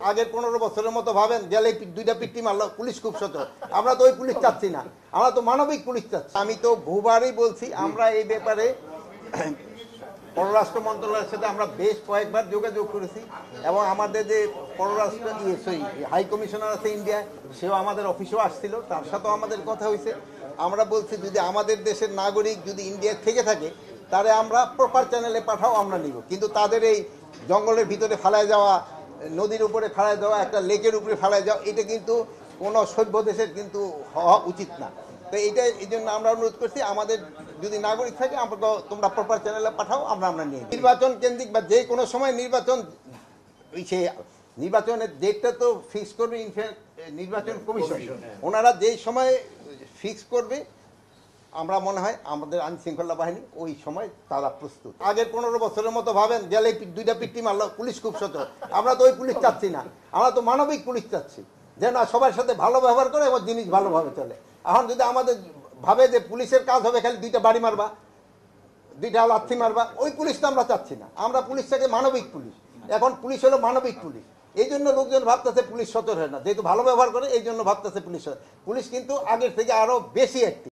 আগের 15 বছরের মতো ভাবেন গেলে দুইটা পিটি মারলো পুলিশ খুব সচেতন। আমরা তো ওই পুলিশ চাচ্ছি না, আমরা তো মানবিক পুলিশ চাচ্ছি। আমি তো বহুবারই বলছি আমরা এই ব্যাপারে পররাষ্ট্র মন্ত্রণালয়ের সাথে আমরা বেশ কয়েকবার যোগাযোগ করেছি এবং আমাদের যে পররাষ্ট্র হাই কমিশনার আছে ইন্ডিয়ায়, সেও আমাদের অফিসেও আসছিল, তার সাথেও আমাদের কথা হয়েছে। আমরা বলছি যদি আমাদের দেশের নাগরিক যদি ইন্ডিয়ায় থেকে থাকে তাহলে আমরা প্রপার চ্যানেলে পাঠাও, আমরা নিব। কিন্তু তাদের এই জঙ্গলের ভিতরে ফেলায় যাওয়া, নদীর উপরে ফেলায় যাওয়া, একটা লেকের উপরে ফেলায় যাওয়া, এটা কিন্তু কোনো সভ্য দেশের কিন্তু হওয়া উচিত না। তো এইটা এই জন্য আমরা অনুরোধ করছি আমাদের যদি নাগরিক থাকে আমরা তোমরা প্রপার চ্যানেলে পাঠাও, আমরা নিয়ে নির্বাচন কেন্দ্রিক বা যে কোনো সময় নির্বাচন, সে নির্বাচনের ডেটটা তো ফিক্স করবে নির্বাচন কমিশন। ওনারা যেই সময় ফিক্স করবে আমরা মনে হয় আমাদের আইন শৃঙ্খলা বাহিনী ওই সময় তারা প্রস্তুত। আগের 15 বছরের মতো ভাবেন গেলে দুইটা পিটি মারলো পুলিশ খুব সচেতন। আমরা তো ওই পুলিশ চাচ্ছি না, আমরা তো মানবিক পুলিশ চাচ্ছি, যে না সবার সাথে ভালো ব্যবহার করে এবং জিনিস ভালোভাবে চলে। এখন যদি আমাদের ভাবে যে পুলিশের কাজ হবে খালি দুইটা বাড়ি মারবা, দুইটা লাথি মারবা, ওই পুলিশটা আমরা চাচ্ছি না। আমরা পুলিশ থেকে মানবিক পুলিশ, এখন পুলিশ হলো মানবিক পুলিশ। এই জন্য লোকজন ভাবতেছে পুলিশ সচেতন হয় না, যেহেতু ভালো ব্যবহার করে এই জন্য ভাবতেছে পুলিশ। পুলিশ কিন্তু আগের থেকে আরো বেশি অ্যাক্টিভ।